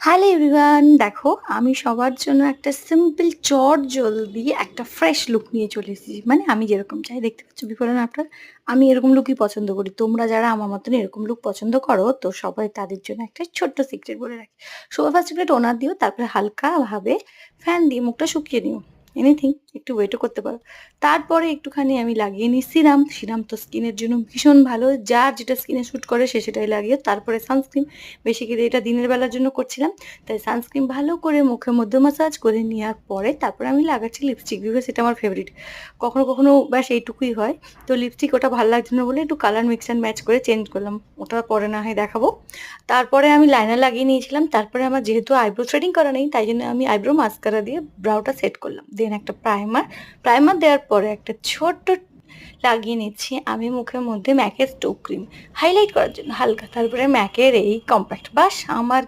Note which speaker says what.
Speaker 1: Hello everyone, দেখো আমি সবার জন্য একটা সিম্পল চটজলদি একটা ফ্রেশ লুক নিয়ে চলে এসেছি। মানে আমি যেরকম চাই, দেখতে পাচ্ছ বিফোর অ্যান্ড আফটার। আমি এরকম লুকই পছন্দ করি। তোমরা যারা আমার মতন এরকম লুক পছন্দ করো, তো সবাই তাদের জন্য একটা ছোট্ট সিক্রেট বলে রাখি। সবার ফার্স্ট একটা টোনার দিও, তারপরে হালকাভাবে ফ্যান দিয়ে মুখটা শুকিয়ে নিও। এনিথিং, একটু ওয়েটও করতে পারো। তারপরে একটুখানি আমি লাগিয়ে নিই সিরাম। সিরাম তো স্কিনের জন্য ভীষণ ভালো। যার যেটা স্কিনে শ্যুট করে সে সেটাই লাগিও। তারপরে সানস্ক্রিন। বেসিক্যালি এটা দিনের বেলার জন্য করছিলাম। তাই সানস্ক্রিন ভালো করে মুখের মধ্যে ম্যাসাজ করে নেওয়ার পরে তারপরে আমি লাগাচ্ছি লিপস্টিক, বিকজ এটা আমার ফেভারিট। কখনো কখনো ব্যাস এইটুকুই হয়। তো লিপস্টিক ওটা ভালো লাগছে না বলে একটু কালার মিক্স অ্যান্ড ম্যাচ করে চেঞ্জ করলাম। ওটা পরে না হয় দেখাবো। তারপরে আমি লাইনার লাগিয়ে নিয়েছিলাম। তারপরে আমার যেহেতু আইব্রো থ্রেডিং করা নেই, তাই জন্য আমি আইব্রো মাস্কারা দিয়ে ব্রাউটা সেট করলাম। দেন একটা প্রাইমার দেওয়ার পরে একটা ছোট্ট লাগিয়ে নিচ্ছি আমি মুখের মধ্যে ম্যাকের স্টোক ক্রিম হাইলাইট করার জন্য হালকা। তারপরে ম্যাকের এই কম্প্যাক্ট, বাস আমার